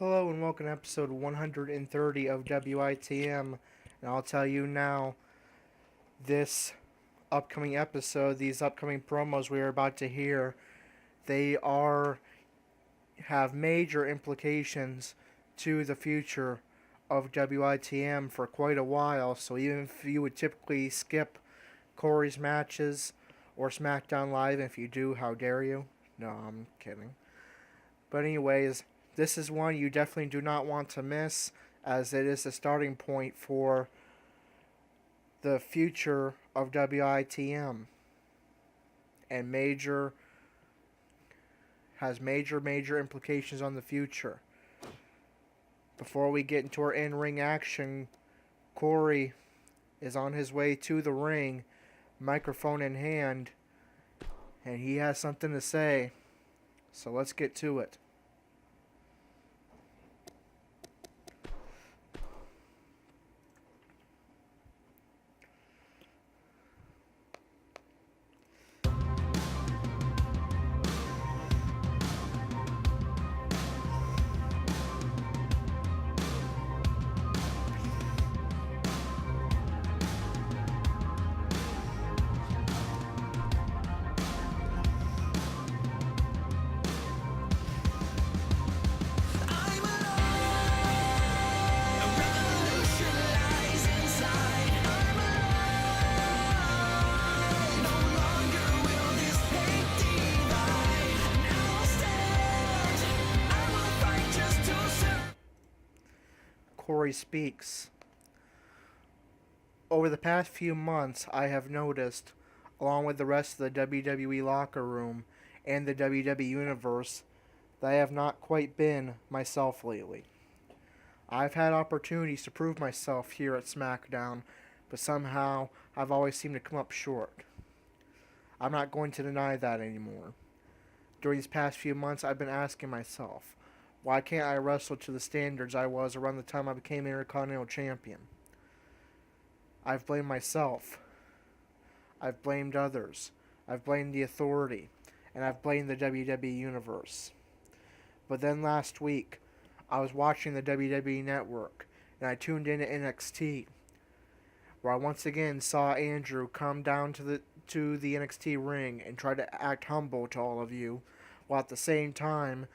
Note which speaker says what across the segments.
Speaker 1: Hello and welcome to episode 130 of WITM. And I'll tell you now, this upcoming episode, these upcoming promos we are about to hear, they are have major implications to the future of WITM for quite a while. So even if you would typically skip Corey's matches or SmackDown Live, if you do, how dare you? No, I'm kidding. But anyways, this is one you definitely do not want to miss, as it is the starting point for the future of WITM and major implications on the future. Before we get into our in-ring action, Corey is on his way to the ring, microphone in hand, and he has something to say. So let's get to it. Corey speaks. Over the past few months, I have noticed, along with the rest of the WWE locker room and the WWE Universe, that I have not quite been myself lately. I've had opportunities to prove myself here at SmackDown, but somehow I've always seemed to come up short. I'm not going to deny that anymore. During these past few months, I've been asking myself, why can't I wrestle to the standards I was around the time I became Intercontinental Champion? I've blamed myself. I've blamed others. I've blamed the authority. And I've blamed the WWE Universe. But then last week, I was watching the WWE Network, and I tuned into NXT, where I once again saw Andrew come down to the NXT ring and try to act humble to all of you, while at the same time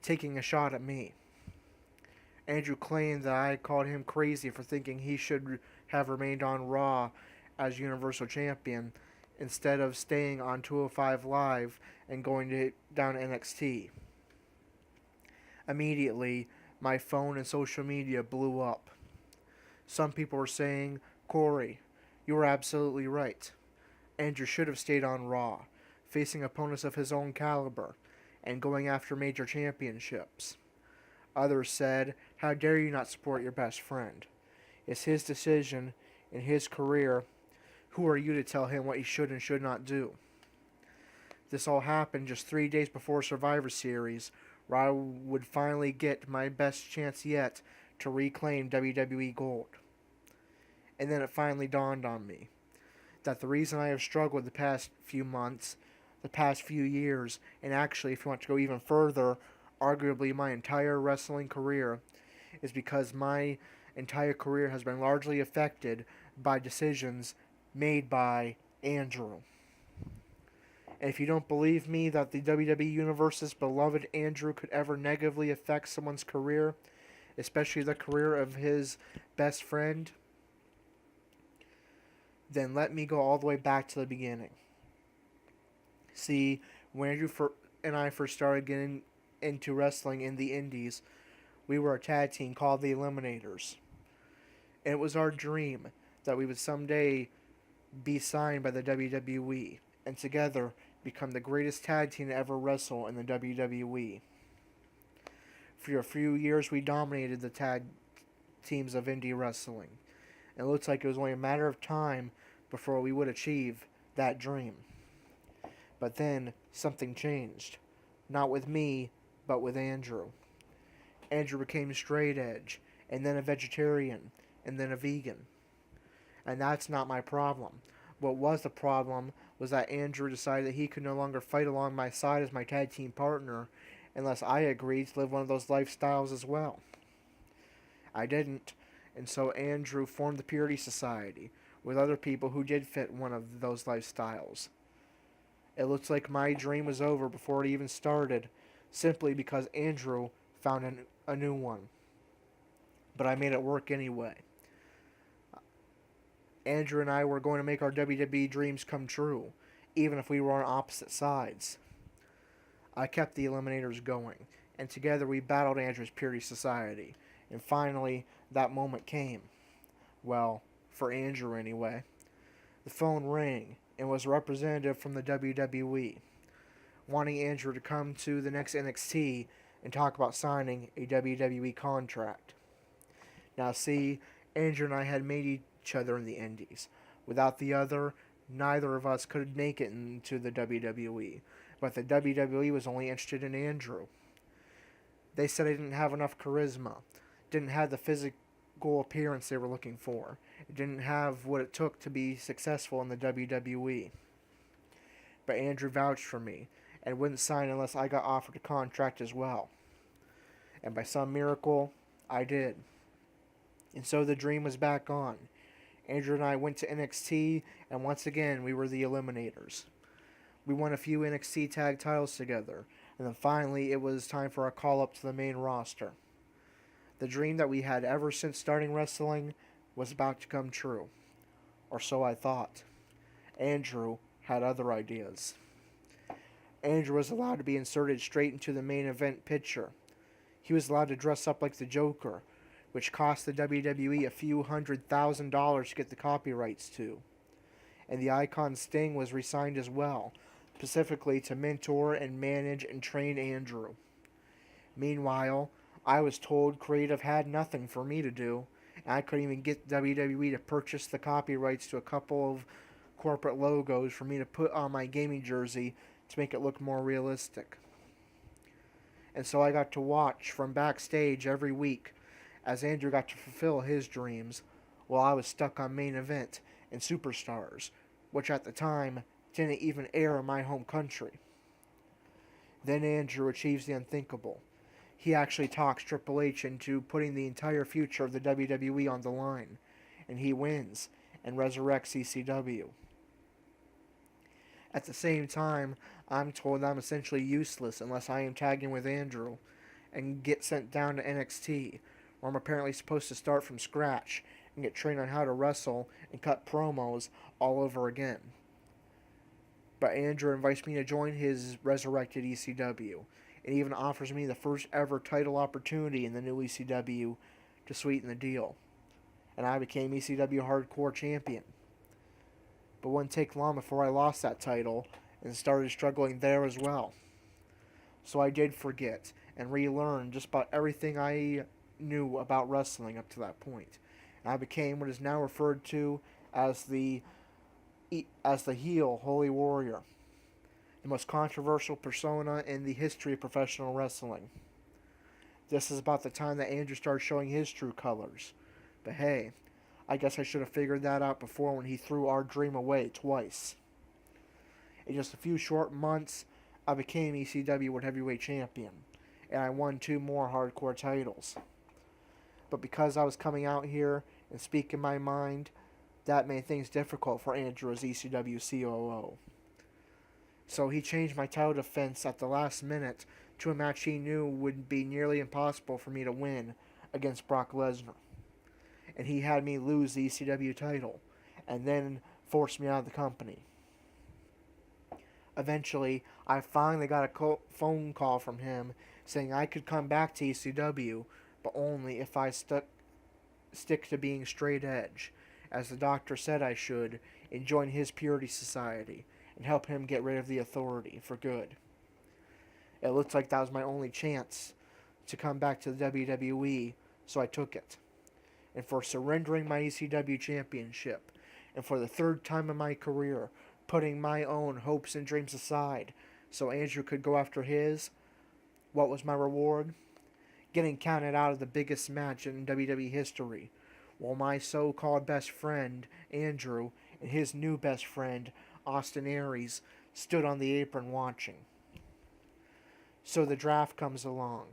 Speaker 1: taking a shot at me. Andrew claimed that I called him crazy for thinking he should have remained on Raw as Universal Champion instead of staying on 205 Live and going down to NXT. Immediately, my phone and social media blew up. Some people were saying, Corey, you were absolutely right. Andrew should have stayed on Raw, facing opponents of his own caliber and going after major championships. Others said, how dare you not support your best friend? It's his decision in his career. Who are you to tell him what he should and should not do? This all happened just 3 days before Survivor Series, where I would finally get my best chance yet to reclaim WWE Gold. And then it finally dawned on me that the reason I have struggled the past few months, the past few years, and actually, if you want to go even further, arguably my entire wrestling career, is because my entire career has been largely affected by decisions made by Andrew. And if you don't believe me that the WWE Universe's beloved Andrew could ever negatively affect someone's career, especially the career of his best friend, then let me go all the way back to the beginning. See, when Andrew and I first started getting into wrestling in the indies, we were a tag team called the Eliminators. And it was our dream that we would someday be signed by the WWE and together become the greatest tag team to ever wrestle in the WWE. For a few years, we dominated the tag teams of indie wrestling. And it looks like it was only a matter of time before we would achieve that dream. But then something changed. Not with me, but with Andrew. Andrew became straight edge, and then a vegetarian, and then a vegan. And that's not my problem. What was the problem was that Andrew decided that he could no longer fight along my side as my tag team partner, unless I agreed to live one of those lifestyles as well. I didn't, and so Andrew formed the Purity Society with other people who did fit one of those lifestyles. It looks like my dream was over before it even started, simply because Andrew found a new one. But I made it work anyway. Andrew and I were going to make our WWE dreams come true, even if we were on opposite sides. I kept the Eliminators going, and together we battled Andrew's Purity Society, and finally that moment came. Well, for Andrew anyway. The phone rang, and was a representative from the WWE, wanting Andrew to come to the next NXT and talk about signing a WWE contract. Now see, Andrew and I had made each other in the Indies. Without the other, neither of us could make it into the WWE, but the WWE was only interested in Andrew. They said I didn't have enough charisma, didn't have the physical appearance they were looking for, it didn't have what it took to be successful in the WWE. But Andrew vouched for me, and wouldn't sign unless I got offered a contract as well. And by some miracle, I did. And so the dream was back on. Andrew and I went to NXT, and once again we were the Eliminators. We won a few NXT tag titles together, and then finally it was time for a call up to the main roster. The dream that we had ever since starting wrestling was about to come true. Or so I thought. Andrew had other ideas. Andrew was allowed to be inserted straight into the main event picture. He was allowed to dress up like the Joker, which cost the WWE a few $100,000 to get the copyrights to. And the icon Sting was re-signed as well, specifically to mentor and manage and train Andrew. Meanwhile, I was told creative had nothing for me to do, and I couldn't even get WWE to purchase the copyrights to a couple of corporate logos for me to put on my gaming jersey to make it look more realistic. And so I got to watch from backstage every week as Andrew got to fulfill his dreams while I was stuck on Main Event and Superstars, which at the time didn't even air in my home country. Then Andrew achieves the unthinkable. He actually talks Triple H into putting the entire future of the WWE on the line, and he wins and resurrects ECW. At the same time, I'm told I'm essentially useless unless I am tagging with Andrew and get sent down to NXT, where I'm apparently supposed to start from scratch and get trained on how to wrestle and cut promos all over again. But Andrew invites me to join his resurrected ECW, and even offers me the first ever title opportunity in the new ECW to sweeten the deal. And I became ECW Hardcore Champion. But it wouldn't take long before I lost that title and started struggling there as well. So I did forget and relearn just about everything I knew about wrestling up to that point. And I became what is now referred to as the heel Holy Warrior, the most controversial persona in the history of professional wrestling. This is about the time that Andrew started showing his true colors. But hey, I guess I should have figured that out before when he threw our dream away twice. In just a few short months, I became ECW World Heavyweight Champion, and I won 2 more hardcore titles. But because I was coming out here and speaking my mind, that made things difficult for Andrew as ECW COO. So he changed my title defense at the last minute to a match he knew would be nearly impossible for me to win against Brock Lesnar. And he had me lose the ECW title, and then forced me out of the company. Eventually, I finally got a phone call from him saying I could come back to ECW, but only if I stick to being straight edge, as the doctor said I should, and join his Purity Society, and help him get rid of the Authority for good. It looked like that was my only chance to come back to the WWE, so I took it. And for surrendering my ECW championship, and for the 3rd time in my career, putting my own hopes and dreams aside so Andrew could go after his, what was my reward? Getting counted out of the biggest match in WWE history, while my so-called best friend, Andrew, and his new best friend, Aries, stood on the apron watching. So the draft comes along,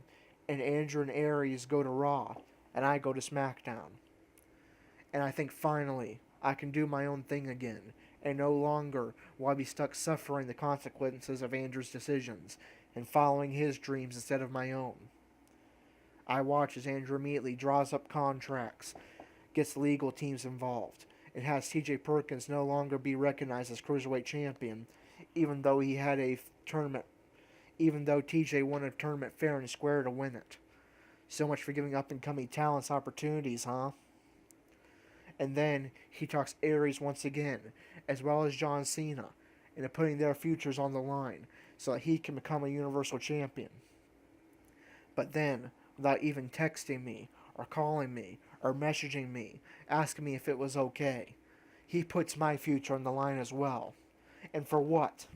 Speaker 1: and Andrew and Aries go to Raw, and I go to SmackDown. And I think finally I can do my own thing again, and no longer will I be stuck suffering the consequences of Andrew's decisions and following his dreams instead of my own. I watch as Andrew immediately draws up contracts, gets legal teams involved, and has TJ Perkins no longer be recognized as Cruiserweight champion, even though he had a tournament, even though TJ won a tournament fair and square to win it. So much for giving up and coming talents opportunities, huh? And then he talks Aries once again, as well as John Cena, into putting their futures on the line so that he can become a Universal Champion. But then, without even texting me, or calling me, or messaging me, asking me if it was okay, he puts my future on the line as well. And for what?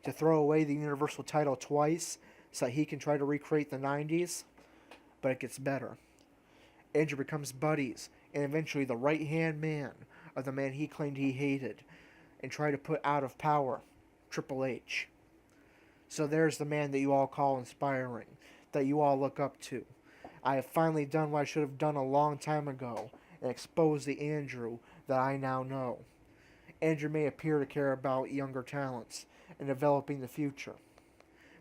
Speaker 1: To throw away the Universal title twice so that he can try to recreate the 90s? But it gets better. Andrew becomes buddies and eventually the right-hand man of the man he claimed he hated and tried to put out of power, Triple H. So there's the man that you all call inspiring, that you all look up to. I have finally done what I should have done a long time ago and exposed the Andrew that I now know. Andrew may appear to care about younger talents and developing the future,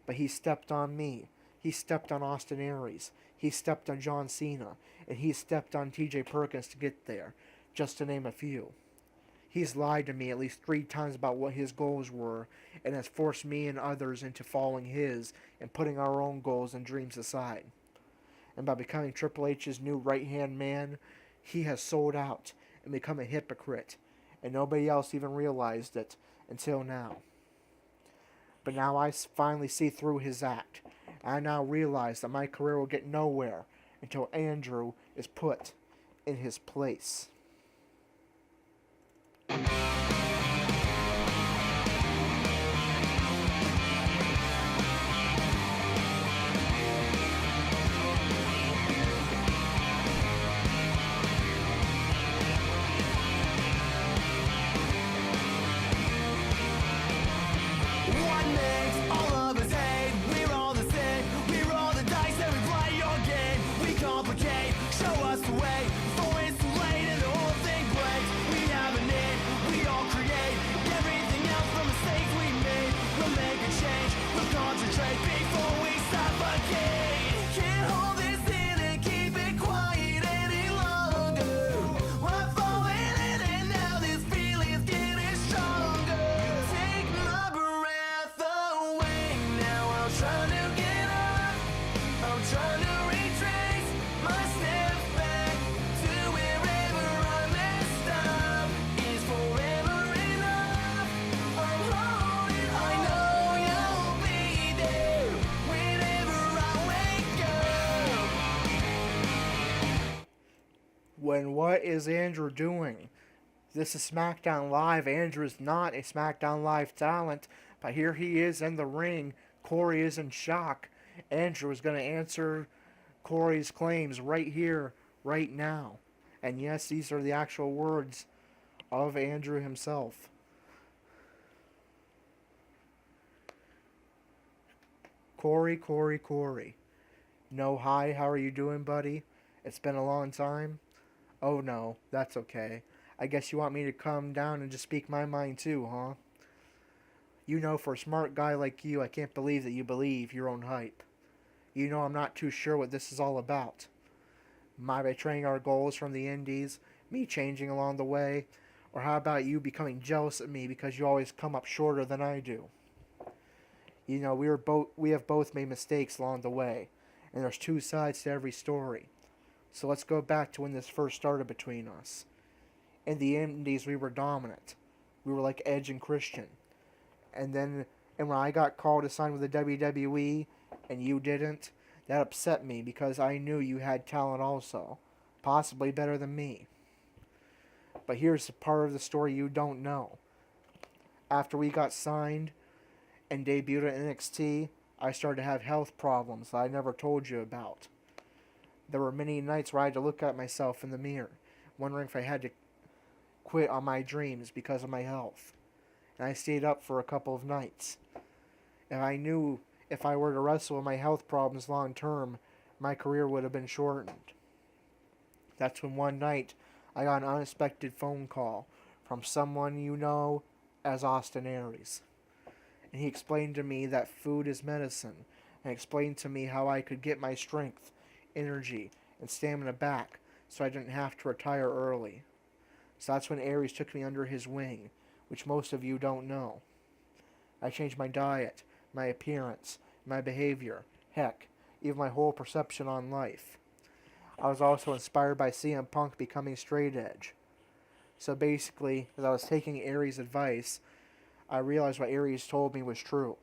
Speaker 1: but he stepped on me. He stepped on Austin Aries. He stepped on John Cena. And he stepped on TJ Perkins to get there, just to name a few. He's lied to me at least 3 times about what his goals were and has forced me and others into following his and putting our own goals and dreams aside. And by becoming Triple H's new right-hand man, he has sold out and become a hypocrite, and nobody else even realized it until now. But now I finally see through his act. I now realize that my career will get nowhere until Andrew is put in his place. When what is Andrew doing? This is SmackDown Live. Andrew is not a SmackDown Live talent, but here he is in the ring. Corey is in shock. Andrew is going to answer Corey's claims right here, right now. And yes, these are the actual words of Andrew himself. Corey. No, hi, how are you doing, buddy? It's been a long time. Oh no, that's okay. I guess you want me to come down and just speak my mind too, huh? You know, for a smart guy like you, I can't believe that you believe your own hype. You know, I'm not too sure what this is all about. My betraying our goals from the indies, me changing along the way, or how about you becoming jealous of me because you always come up shorter than I do? You know, we have both made mistakes along the way, and there's 2 sides to every story. So let's go back to when this first started between us. In the indies, we were dominant. We were like Edge and Christian. And when I got called to sign with the WWE, and you didn't, that upset me because I knew you had talent also. Possibly better than me. But here's the part of the story you don't know. After we got signed and debuted at NXT, I started to have health problems that I never told you about. There were many nights where I had to look at myself in the mirror, wondering if I had to quit on my dreams because of my health. And I stayed up for a couple of nights. And I knew if I were to wrestle with my health problems long term, my career would have been shortened. That's when one night I got an unexpected phone call from someone you know as Austin Aries. And he explained to me that food is medicine, and explained to me how I could get my strength, energy, and stamina back so I didn't have to retire early. So that's when Aries took me under his wing, which most of you don't know. I changed my diet, my appearance, my behavior, heck, even my whole perception on life. I was also inspired by CM Punk becoming straight edge. So basically, as I was taking Aries' advice, I realized what Aries told me was true.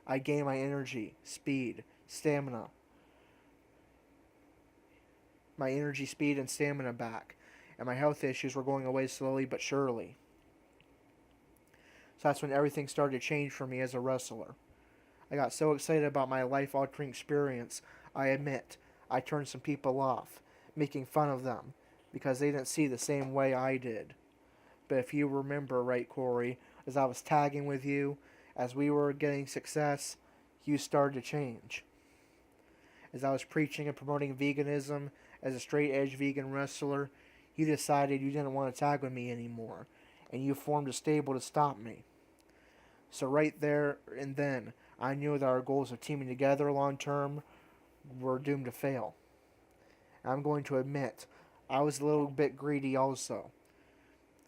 Speaker 1: I gained my energy, speed, stamina. My energy, speed, and stamina back, and my health issues were going away slowly but surely. So that's when everything started to change for me as a wrestler. I got so excited about my life-altering experience, I admit, I turned some people off, making fun of them, because they didn't see the same way I did. But if you remember right, Corey, as I was tagging with you, as we were getting success, you started to change. As I was preaching and promoting veganism as a straight-edge vegan wrestler, you decided you didn't want to tag with me anymore, and you formed a stable to stop me. So right there and then, I knew that our goals of teaming together long term were doomed to fail. And I'm going to admit, I was a little bit greedy also.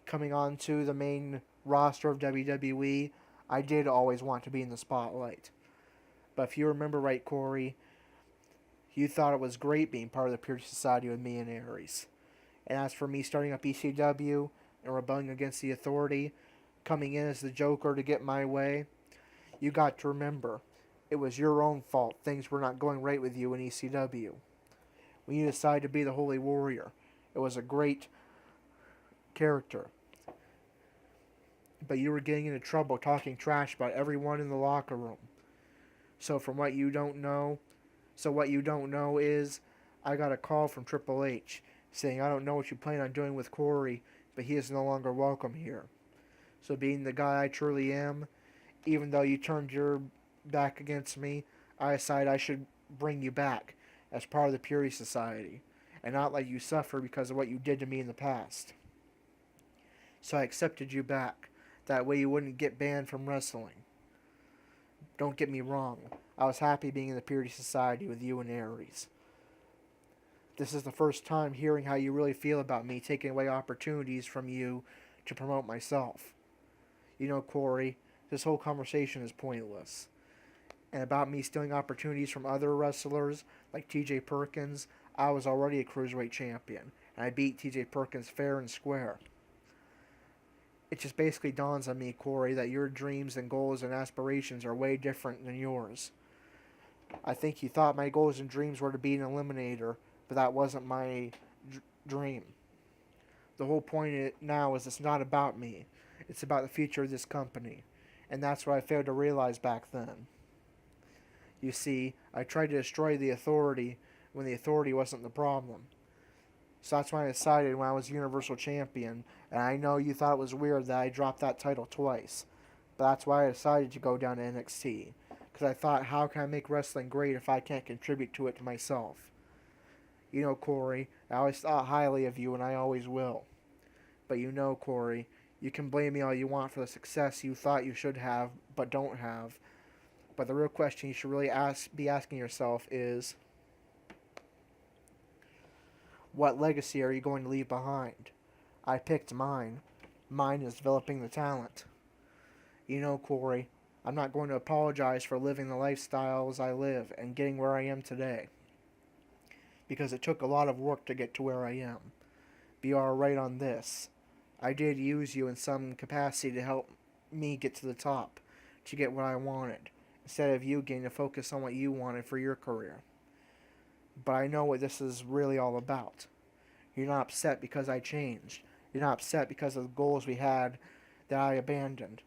Speaker 1: Coming on to the main roster of WWE, I did always want to be in the spotlight. But if you remember right, Corey, you thought it was great being part of the Purity Society with me and Aries. And as for me starting up ECW and rebelling against the authority, coming in as the Joker to get my way, you got to remember, it was your own fault things were not going right with you in ECW. When you decided to be the Holy Warrior, it was a great character. But you were getting into trouble talking trash about everyone in the locker room. So what you don't know is, I got a call from Triple H saying, I don't know what you plan on doing with Corey, but he is no longer welcome here. So being the guy I truly am, even though you turned your back against me, I decided I should bring you back as part of the Purity Society and not let you suffer because of what you did to me in the past. So I accepted you back. That way you wouldn't get banned from wrestling. Don't get me wrong. I was happy being in the Purity Society with you and Aries. This is the first time hearing how you really feel about me taking away opportunities from you to promote myself. You know, Corey, this whole conversation is pointless. And about me stealing opportunities from other wrestlers, like TJ Perkins, I was already a Cruiserweight champion, and I beat TJ Perkins fair and square. It just basically dawns on me, Corey, that your dreams and goals and aspirations are way different than yours. I think you thought my goals and dreams were to be an eliminator, but that wasn't my dream. The whole point now is it's not about me. It's about the future of this company. And that's what I failed to realize back then. You see, I tried to destroy the authority when the authority wasn't the problem. So that's when I decided when I was Universal Champion, and I know you thought it was weird that I dropped that title twice, but that's why I decided to go down to NXT. Because I thought, how can I make wrestling great if I can't contribute to it to myself? You know, Corey, I always thought highly of you, and I always will. But you know, Corey, you can blame me all you want for the success you thought you should have, but don't have. But the real question you should really be asking yourself is, what legacy are you going to leave behind? I picked mine. Mine is developing the talent. You know, Corey, I'm not going to apologize for living the lifestyles I live and getting where I am today. Because it took a lot of work to get to where I am. But you are right on this. I did use you in some capacity to help me get to the top, to get what I wanted, instead of you getting to focus on what you wanted for your career. But I know what this is really all about. You're not upset because I changed. You're not upset because of the goals we had that I abandoned.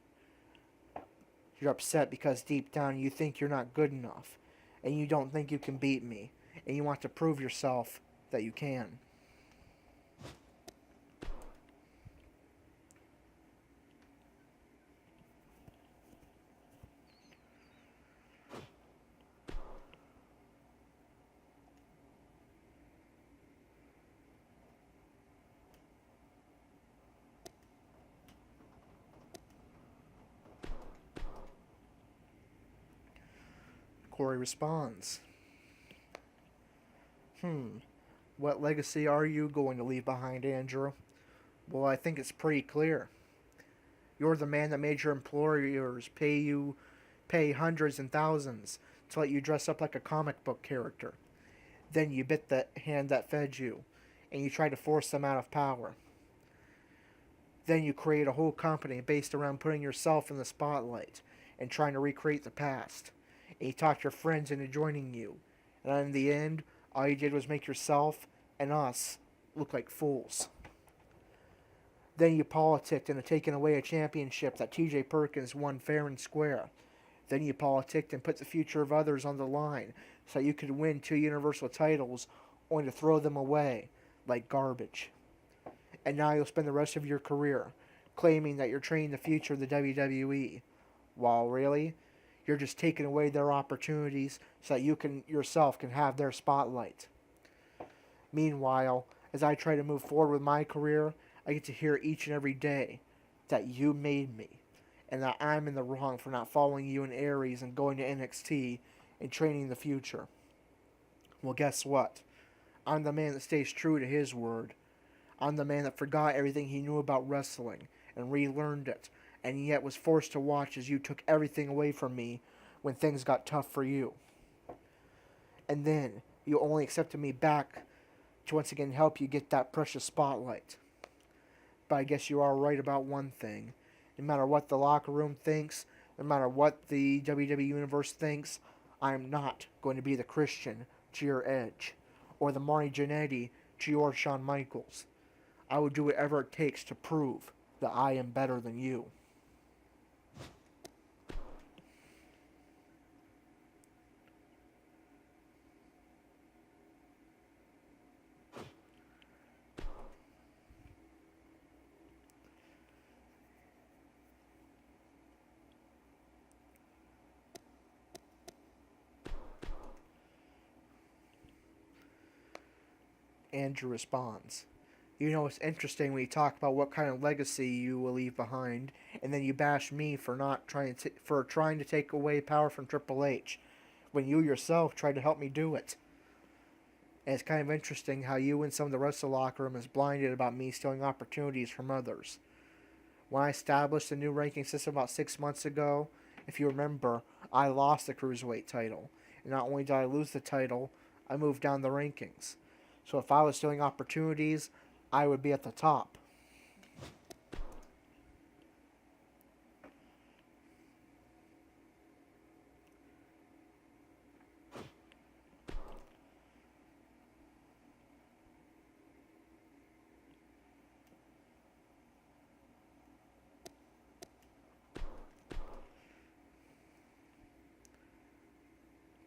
Speaker 1: You're upset because deep down you think you're not good enough, and you don't think you can beat me, and you want to prove yourself that you can. Corey responds, What legacy are you going to leave behind, Andrew? Well, I think it's pretty clear. You're the man that made your employers pay hundreds and thousands to let you dress up like a comic book character. Then you bit the hand that fed you, and you tried to force them out of power. Then you create a whole company based around putting yourself in the spotlight and trying to recreate the past. And you talked your friends into joining you. And in the end, all you did was make yourself and us look like fools. Then you politicked into taking away a championship that TJ Perkins won fair and square. Then you politicked and put the future of others on the line so that you could win 2 Universal titles only to throw them away like garbage. And now you'll spend the rest of your career claiming that you're training the future of the WWE, while really, you're just taking away their opportunities so that you yourself can have their spotlight. Meanwhile, as I try to move forward with my career, I get to hear each and every day that you made me, and that I'm in the wrong for not following you in Aries and going to NXT and training the future. Well, guess what? I'm the man that stays true to his word. I'm the man that forgot everything he knew about wrestling and relearned it, and yet was forced to watch as you took everything away from me when things got tough for you. And then you only accepted me back to once again help you get that precious spotlight. But I guess you are right about one thing. No matter what the locker room thinks, no matter what the WWE Universe thinks, I am not going to be the Christian to your Edge, or the Marty Jannetty to your Shawn Michaels. I will do whatever it takes to prove that I am better than you. Andrew responds, You know, it's interesting when you talk about what kind of legacy you will leave behind, and then you bash me for trying to take away power from Triple H, when you yourself tried to help me do it. And it's kind of interesting how you and some of the rest of the locker room is blinded about me stealing opportunities from others. When I established the new ranking system about 6 months ago, if you remember, I lost the Cruiserweight title. And not only did I lose the title, I moved down the rankings. So if I was stealing opportunities, I would be at the top.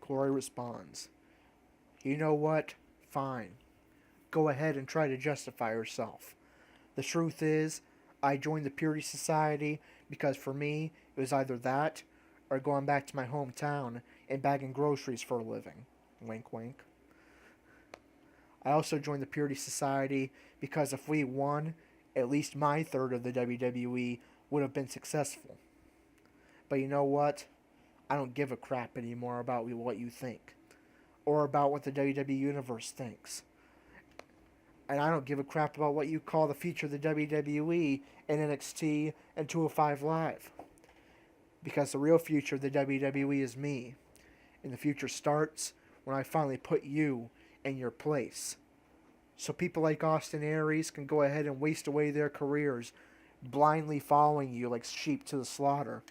Speaker 1: Corey responds, You know what? Fine. Go ahead and try to justify yourself. The truth is, I joined the Purity Society because for me, it was either that or going back to my hometown and bagging groceries for a living. Wink, wink. I also joined the Purity Society because if we won, at least my third of the WWE would have been successful. But you know what? I don't give a crap anymore about what you think, or about what the WWE Universe thinks. And I don't give a crap about what you call the future of the WWE and NXT and 205 Live. Because the real future of the WWE is me. And the future starts when I finally put you in your place. So people like Austin Aries can go ahead and waste away their careers blindly following you like sheep to the slaughter.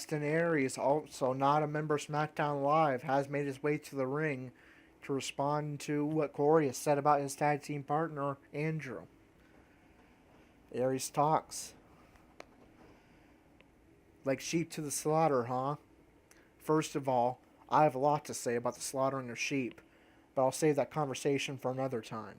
Speaker 1: Austin Aries, also not a member of SmackDown Live, has made his way to the ring to respond to what Corey has said about his tag team partner, Andrew. Aries talks. Like sheep to the slaughter, huh? First of all, I have a lot to say about the slaughtering of sheep, but I'll save that conversation for another time.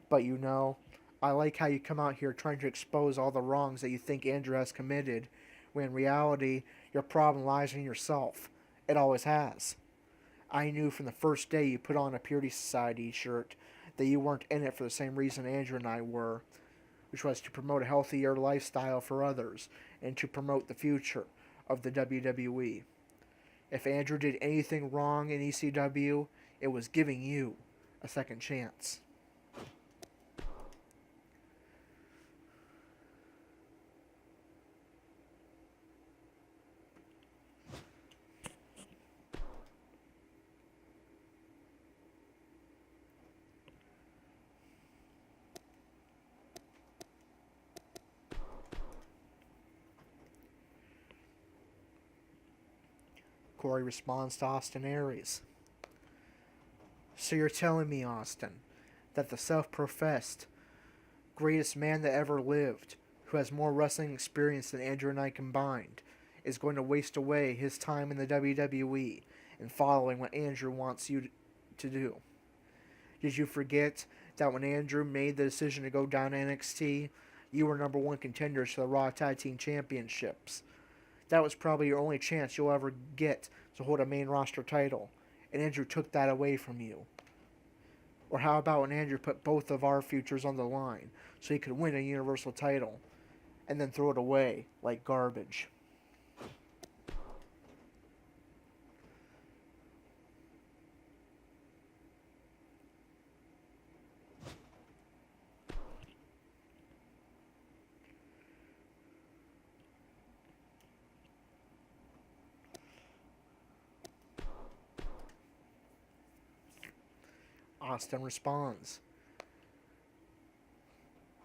Speaker 1: But you know, I like how you come out here trying to expose all the wrongs that you think Andrew has committed, when in reality, your problem lies in yourself. It always has. I knew from the first day you put on a Purity Society shirt that you weren't in it for the same reason Andrew and I were, which was to promote a healthier lifestyle for others and to promote the future of the WWE. If Andrew did anything wrong in ECW, it was giving you a second chance. Corey responds to Austin Aries. So you're telling me, Austin, that the self-professed greatest man that ever lived, who has more wrestling experience than Andrew and I combined, is going to waste away his time in the WWE and following what Andrew wants you to do? Did you forget that when Andrew made the decision to go down to NXT, you were number one contenders for the Raw Tag Team Championships? That was probably your only chance you'll ever get to hold a main roster title, and Andrew took that away from you. Or how about when Andrew put both of our futures on the line so he could win a Universal title and then throw it away like garbage? Austin responds.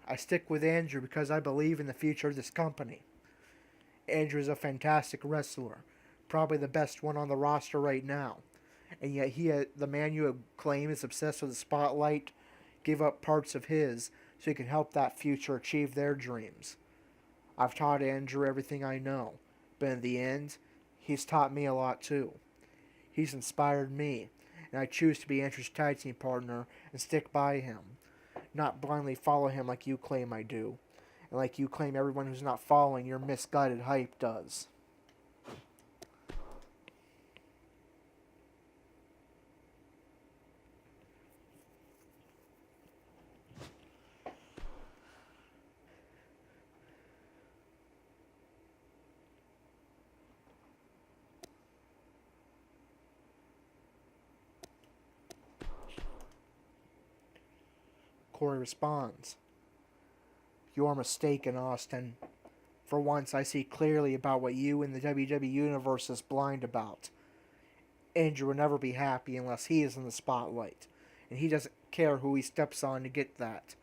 Speaker 1: I stick with Andrew because I believe in the future of this company. Andrew is a fantastic wrestler, probably the best one on the roster right now. And yet the man you claim is obsessed with the spotlight, give up parts of his so he can help that future achieve their dreams. I've taught Andrew everything I know, but in the end, he's taught me a lot too. He's inspired me, and I choose to be Andrew's tag team partner and stick by him, not blindly follow him like you claim I do, and like you claim everyone who's not following your misguided hype does. Corey responds. You're mistaken, Austin. For once, I see clearly about what you and the WWE Universe is blind about. Andrew will never be happy unless he is in the spotlight, and he doesn't care who he steps on to get that.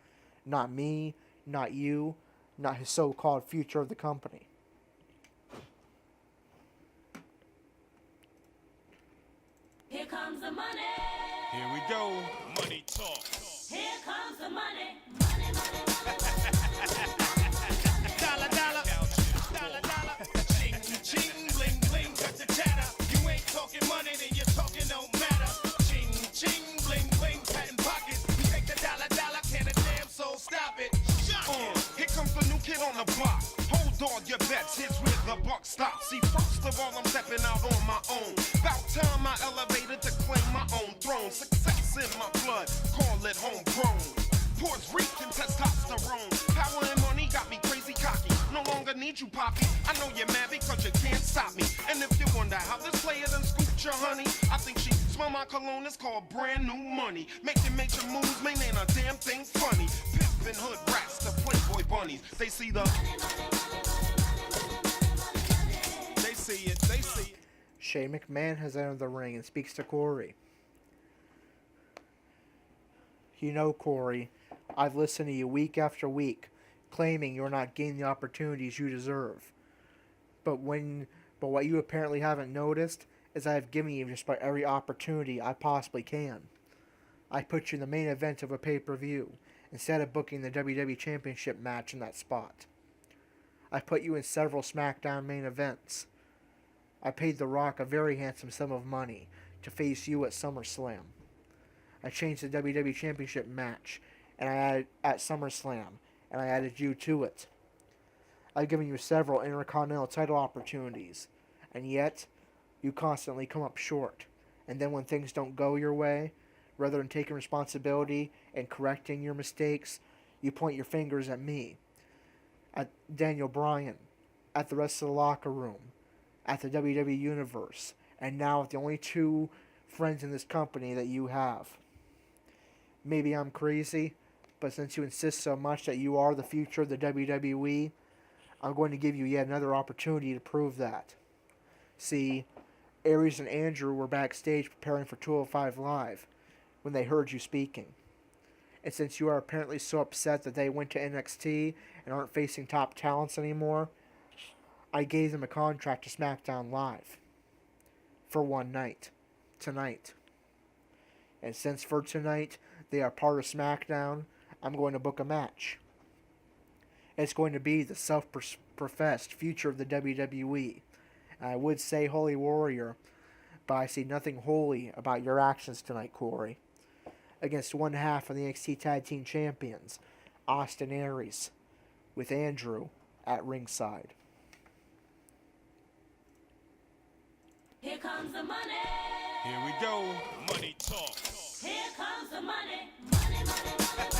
Speaker 1: Not me, not you, not his so-called future of the company.
Speaker 2: Here comes the money.
Speaker 3: Here we go. Money talk.
Speaker 2: Here comes the money. Money, money, money.
Speaker 3: Dollar, dollar. Dollar, dollar. Ching, ching, bling, bling. Cut the chatter. You ain't talking money, then you're talking no matter. Ching, ching, bling, bling. Patent pockets. We take the dollar, dollar. Can a damn soul stop it? Here comes the new kid on the block. Hold on your bets. Here's where the buck stops. See, first of all, I'm stepping out on my own. About time I elevated to claim my own throne. Success in my blood. Call it homegrown. Puerto Rican testosterone. Power and money got me crazy cocky. No longer need you, Poppy. I know you're mad because you can't stop me. And if you wonder how this player done scooped your honey, I think she smell my cologne. It's called brand new money. Making major moves, man, ain't a damn thing funny. Pimpin' hood rats to Playboy bunnies. They see the... They see it, they see it.
Speaker 1: Shane McMahon has entered the ring and speaks to Corey. You know, Corey, I've listened to you week after week, claiming you're not getting the opportunities you deserve. But when But what you apparently haven't noticed is I have given you just about every opportunity I possibly can. I put you in the main event of a pay-per-view instead of booking the WWE Championship match in that spot. I put you in several SmackDown main events. I paid The Rock a very handsome sum of money to face you at SummerSlam. I changed the WWE Championship match and I added at SummerSlam, and I added you to it. I've given you several Intercontinental title opportunities, and yet you constantly come up short. And then when things don't go your way, rather than taking responsibility and correcting your mistakes, you point your fingers at me, at Daniel Bryan, at the rest of the locker room, at the WWE Universe, and now at the only two friends in this company that you have. Maybe I'm crazy, but since you insist so much that you are the future of the WWE, I'm going to give you yet another opportunity to prove that. See, Aries and Andrew were backstage preparing for 205 Live when they heard you speaking. And since you are apparently so upset that they went to NXT and aren't facing top talents anymore, I gave them a contract to SmackDown Live for one night, tonight. And since for tonight they are part of SmackDown, I'm going to book a match. It's going to be the self-professed future of the WWE. I would say Holy Warrior, but I see nothing holy about your actions tonight, Corey. Against one half of the NXT Tag Team Champions, Austin Aries, with Andrew at ringside.
Speaker 2: Here comes the money.
Speaker 3: Here we go. Money talk.
Speaker 2: Here comes the money. Money, money, money.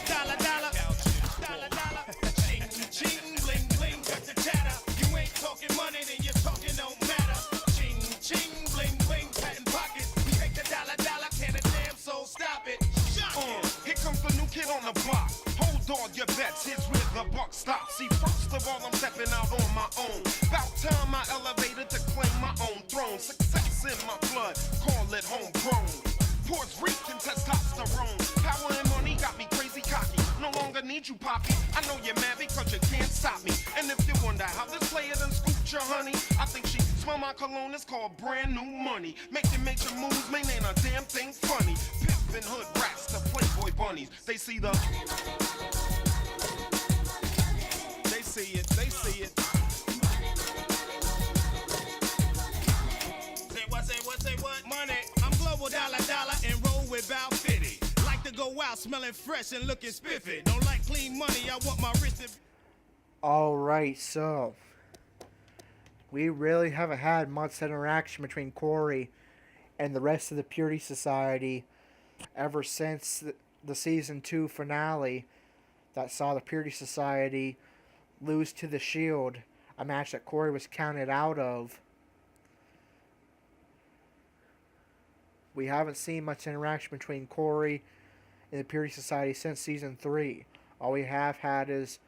Speaker 3: Dollar, dollar. Dollar, dollar. Ching, ching, bling, bling. Cut the chatter. You ain't talking money, then your talking don't matter. Ching, ching, bling, bling. Patent pockets. We take the dollar, dollar. Can a damn soul stop it? Here comes the new kid on the block. Hold on your bets. Here's where the buck stops. See, first of all, I'm stepping out on my own. About time I elevated to claim my own throne. Success in my blood. Call it homegrown. Puerto Rican testosterone. Power and money got me crazy cocky. No longer need you, Poppy. I know you're mad because you can't stop me. And if you wonder how this player done scooped your honey, I think she smell my cologne. It's called brand new money. Making major moves, man, ain't a damn thing funny. Pimpin' hood rats to Playboy bunnies. They see the... They see it, they see it. Say what? Money. I'm global dollar and roll with about 50. Like to go out smelling fresh and looking spiffy. Don't like clean money, I want my wrist to...
Speaker 1: Alright, so we really haven't had much interaction between Corey and the rest of the Purity Society ever since the Season 2 finale that saw the Purity Society lose to the Shield, a match that Corey was counted out of. We haven't seen much interaction between Corey and the Purity Society since Season 3. All we have had is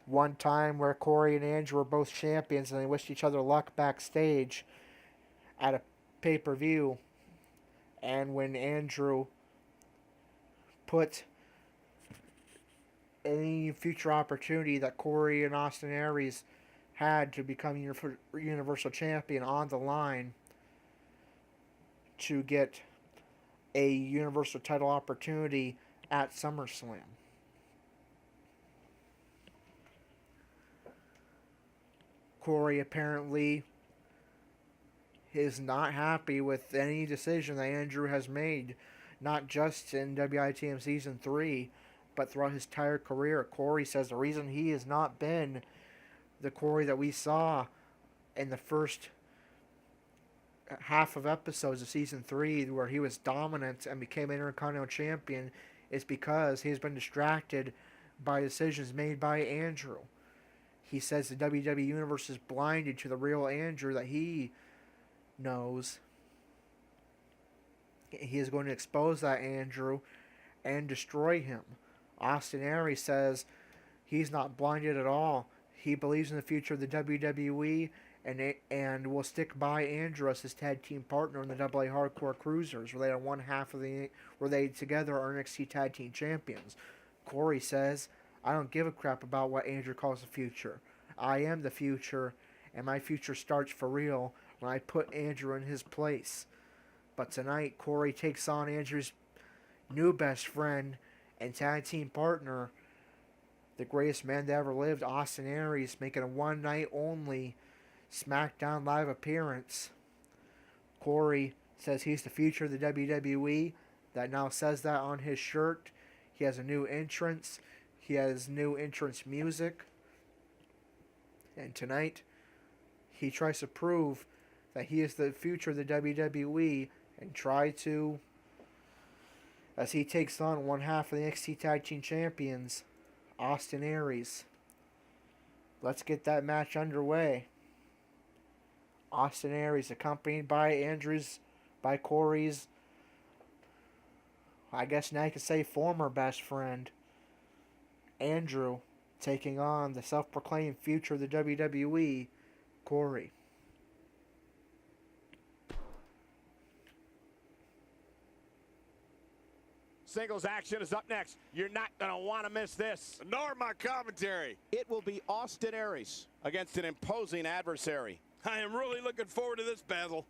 Speaker 1: one time where Corey and Andrew were both champions and they wished each other luck backstage at a pay-per-view. And when Andrew put any future opportunity that Corey and Austin Aries had to become Universal Champion on the line to get a Universal title opportunity at SummerSlam. Corey apparently is not happy with any decision that Andrew has made, not just in WITM Season 3, but throughout his entire career. Corey says the reason he has not been the Corey that we saw in the first half of episodes of Season 3, where he was dominant and became Intercontinental Champion, is because he's been distracted by decisions made by Andrew. He says the WWE Universe is blinded to the real Andrew that he knows. He is going to expose that Andrew and destroy him. Austin Aries says he's not blinded at all. He believes in the future of the WWE and will stick by Andrew as his tag team partner in the AA Hardcore Cruisers, where they are one half of where they together are NXT Tag Team Champions. Corey says, I don't give a crap about what Andrew calls the future. I am the future, and my future starts for real when I put Andrew in his place. But tonight, Corey takes on Andrew's new best friend and tag team partner, the greatest man that ever lived, Austin Aries, making a one-night only SmackDown Live appearance. Corey says he's the future of the WWE. That now says that on his shirt. He has a new entrance. He has new entrance music. And tonight, he tries to prove that he is the future of the WWE and try to, as he takes on one half of the NXT Tag Team Champions, Austin Aries. Let's get that match underway. Austin Aries accompanied by Corey's, I guess now you could say former best friend, Andrew, taking on the self-proclaimed future of the WWE, Corey.
Speaker 4: Singles action is up next. You're not going to want to miss this.
Speaker 5: Nor my commentary.
Speaker 4: It will be Austin Aries against an imposing adversary.
Speaker 5: I am really looking forward to this battle.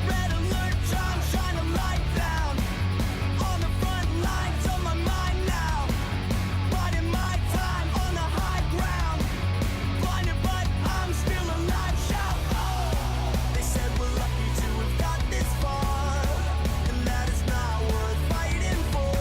Speaker 3: Red alert, John, shine a light down. On the front lines of my mind now. Riding my time on the high ground. Blinded, but I'm still alive. Shout, oh! They said we're lucky to have got this far. And that is not worth fighting for.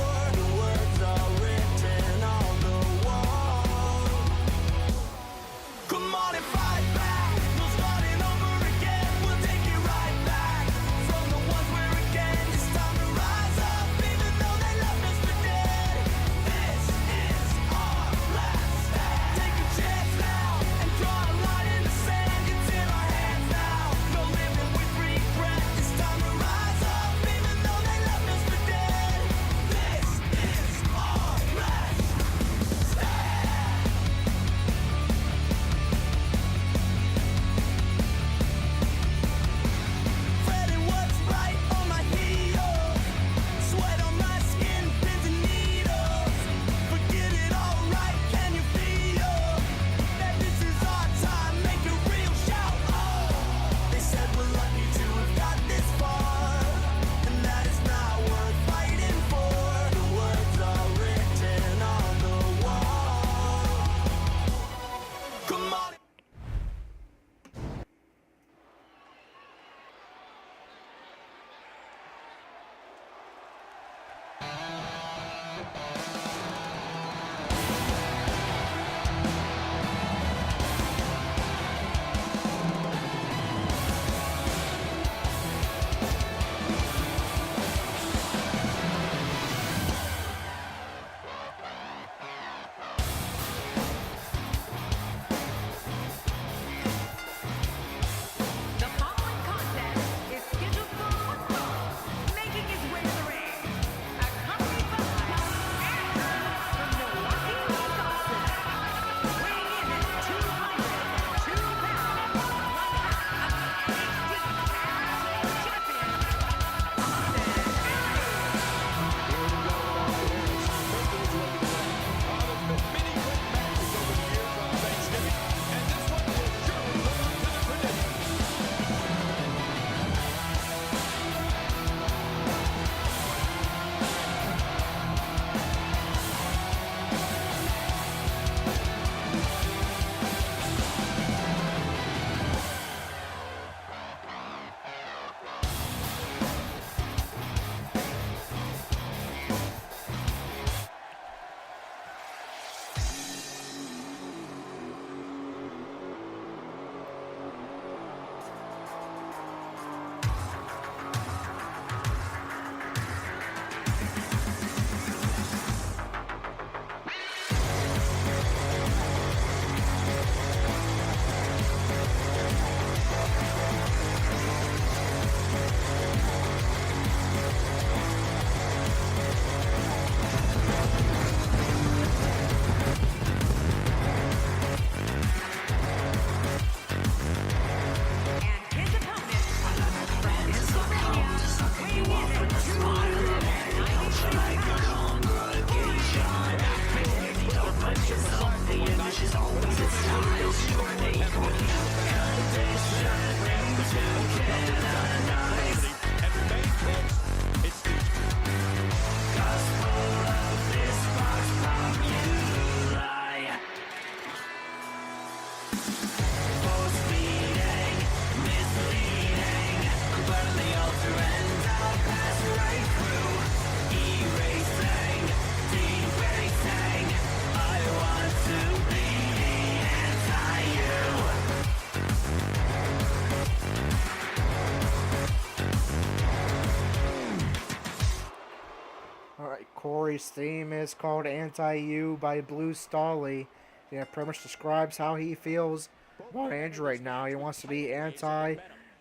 Speaker 1: Corey's theme is called Anti-You by Blue Stolly. It pretty much describes how he feels about Andrew right now. He wants to be anti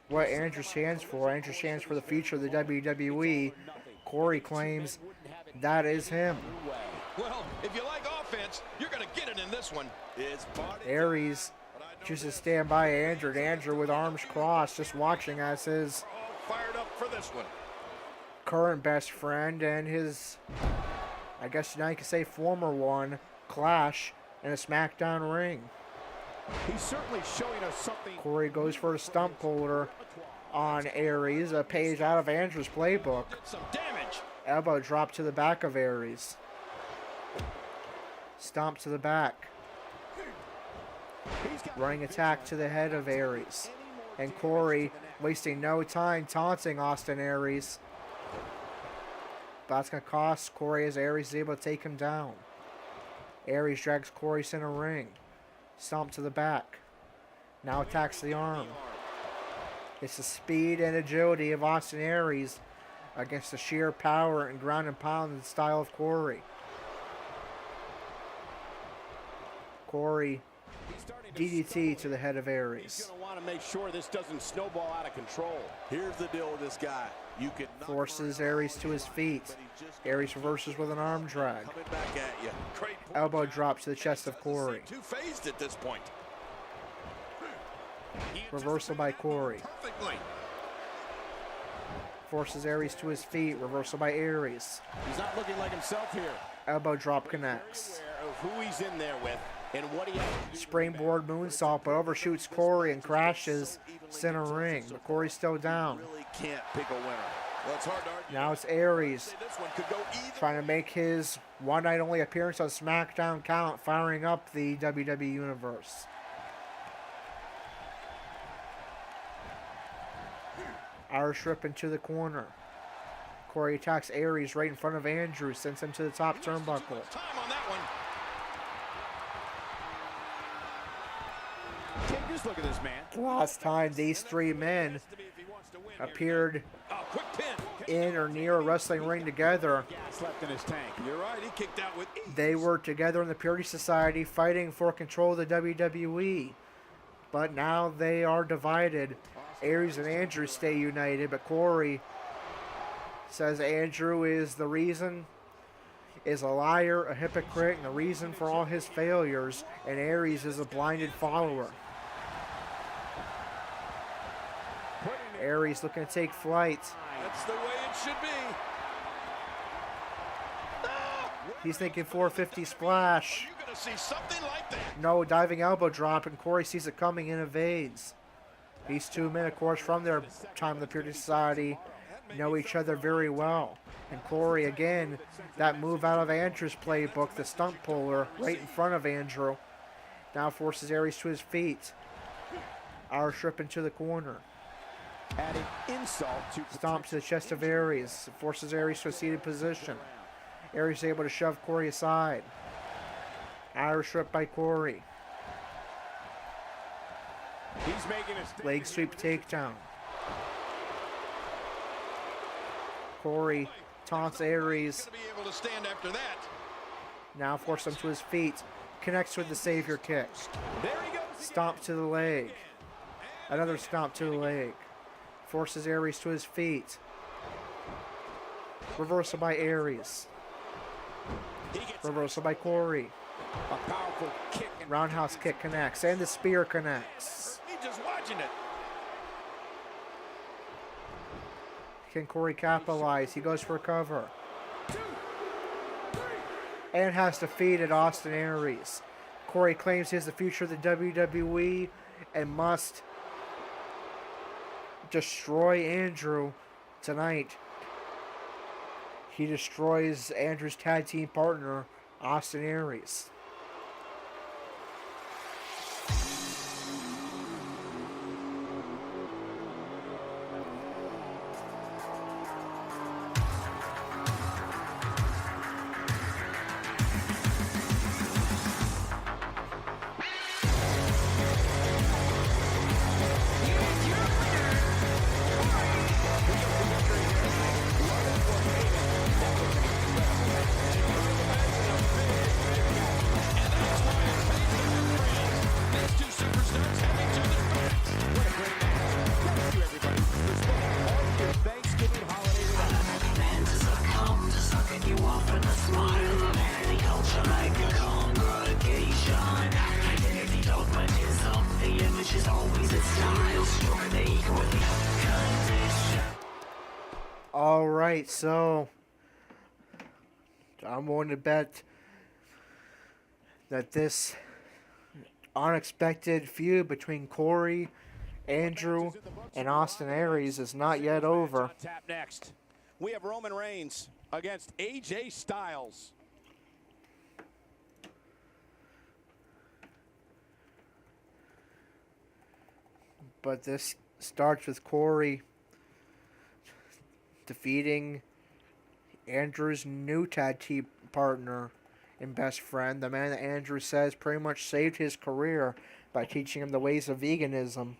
Speaker 1: what Andrew stands for. Andrew stands for the future of the WWE. Corey claims that is him.
Speaker 3: Well, if you like offense, you're going to get it in this one. It's party.
Speaker 1: Aries chooses to stand by Andrew. And Andrew with arms crossed, just watching as his
Speaker 3: All fired up for this one.
Speaker 1: current best friend and his, I guess now you could say former one, clash in a SmackDown ring.
Speaker 4: He's certainly showing us something.
Speaker 1: Corey goes for a stump holder on Aries, a page out of Andrew's playbook.
Speaker 3: Some damage.
Speaker 1: Elbow drop to the back of Aries. Stomp to the back. Running attack to the head of Aries. And Corey wasting no time taunting Austin Aries. But that's going to cost Corey as Aries is able to take him down. Aries drags Corey center ring. Stomp to the back. Now attacks the arm. It's the speed and agility of Austin Aries against the sheer power and ground and pound style of Corey. Corey DDT to the head of Aries.
Speaker 4: He's going to want to make sure this doesn't snowball out of control.
Speaker 5: Here's the deal with this guy. You can
Speaker 1: Forces Aries to his feet. Aries reverses with an arm drag.
Speaker 5: coming back at you. Great point.
Speaker 1: Elbow drop to the chest of Corey.
Speaker 5: Two-phased at this point.
Speaker 1: Reversal by Corey.
Speaker 3: Perfectly.
Speaker 1: Forces Aries to his feet. Reversal by Aries.
Speaker 4: He's not looking like himself here.
Speaker 1: Elbow drop connects.
Speaker 4: Aware of who he's in there with and what he has to do.
Speaker 1: Springboard moonsault, but overshoots Corey and crashes center ring. But Corey's still down.
Speaker 5: Really can't pick a winner. Well, it's hard to argue.
Speaker 1: Now it's Aries
Speaker 5: This one could go either.
Speaker 1: trying to make his one night only appearance on SmackDown count, firing up the WWE Universe. Irish rip into the corner. Corey attacks Aries right in front of Andrew, sends him to the top turnbuckle.
Speaker 3: Time on that one.
Speaker 4: King, just look at this man.
Speaker 1: Last time these three men appeared
Speaker 3: Oh, quick pin.
Speaker 1: in or near a wrestling ring together,
Speaker 4: Gas left in his tank.
Speaker 5: You're right. He kicked out with ease.
Speaker 1: they were together in the Purity Society fighting for control of the WWE. But now they are divided. Aries and Andrew stay united, but Corey says Andrew is the reason, is a liar, a hypocrite, and the reason for all his failures, and Aries is a blinded follower. Aries looking to take flight.
Speaker 5: That's the way it should be.
Speaker 1: He's thinking 450 splash.
Speaker 3: You're going to see something like that.
Speaker 1: No, diving elbow drop, and Corey sees it coming and evades. These two men, of course, from their time in the Purity Society, know each other very well. And Corey, again, that move out of Andrew's playbook, the stunt puller, right in front of Andrew, now forces Aries to his feet. Irish rip into the corner.
Speaker 4: Adding insult to
Speaker 1: Stomp to the chest of Aries. Forces Aries to a seated position. Aries is able to shove Corey aside. Irish rip by Corey.
Speaker 4: He's making a statement.
Speaker 1: Leg sweep takedown. Corey taunts Aries.
Speaker 3: Going to be able to stand after that.
Speaker 1: Now forces him to his feet. Connects with the Savior kick.
Speaker 4: There he goes.
Speaker 1: Stomp to the leg. Another stomp to the leg. Forces Aries to his feet. Reversal by Aries.
Speaker 3: He gets
Speaker 1: Reversal by Corey.
Speaker 4: A powerful kick. And
Speaker 1: Roundhouse kick connects. And the spear connects.
Speaker 3: me just watching it.
Speaker 1: Can Corey capitalize? He goes for a cover. And has defeated Austin Aries. Corey claims he is the future of the WWE and must destroy Andrew tonight. He destroys Andrew's tag team partner, Austin Aries. All right, so I'm going to bet that this unexpected feud between Corey, Andrew, and Austin Aries is not yet over.
Speaker 4: On tap next. We have Roman Reigns against AJ Styles.
Speaker 1: But this starts with Corey defeating Andrew's new tag team partner and best friend, the man that Andrew says pretty much saved his career by teaching him the ways of veganism,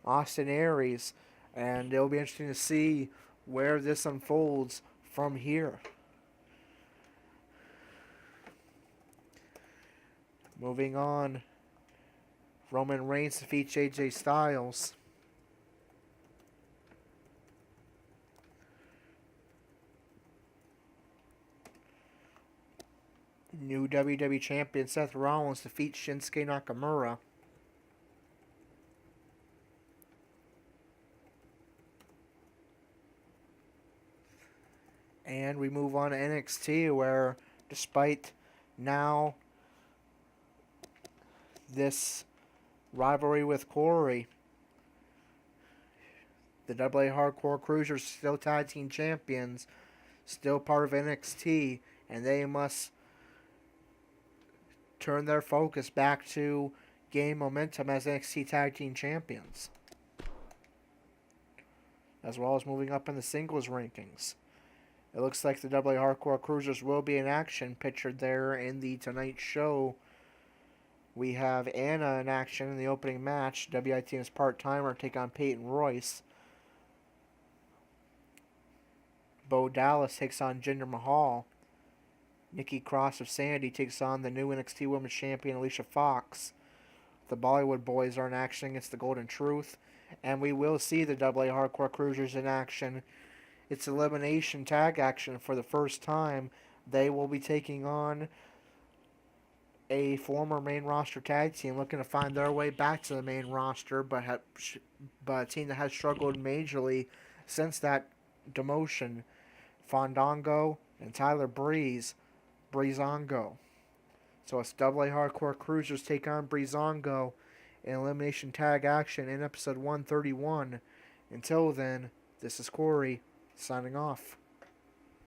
Speaker 1: Austin Aries. And it'll be interesting to see where this unfolds from here. Moving on, Roman Reigns defeats AJ Styles. New WWE Champion Seth Rollins defeats Shinsuke Nakamura. And we move on to NXT, where despite now this rivalry with Corey, the AA Hardcore Cruisers still tag team champions, still part of NXT, and they must turn their focus back to gain momentum as NXT tag team champions, as well as moving up in the singles rankings. It looks like the AA Hardcore Cruisers will be in action, pictured there in the Tonight Show. We have Anna in action in the opening match. WITM's part-timer take on Peyton Royce. Bo Dallas takes on Jinder Mahal. Nikki Cross of Sandy takes on the new NXT Women's Champion Alicia Fox. The Bollywood Boys are in action against the Golden Truth. And we will see the AA Hardcore Cruisers in action. It's elimination tag action for the first time. They will be taking on a former main roster tag team looking to find their way back to the main roster, but a team that has struggled majorly since that demotion. Fandango and Tyler Breezango. So it's AA Hardcore Cruisers take on Breezango in elimination tag action in episode 131. Until then, this is Corey signing off.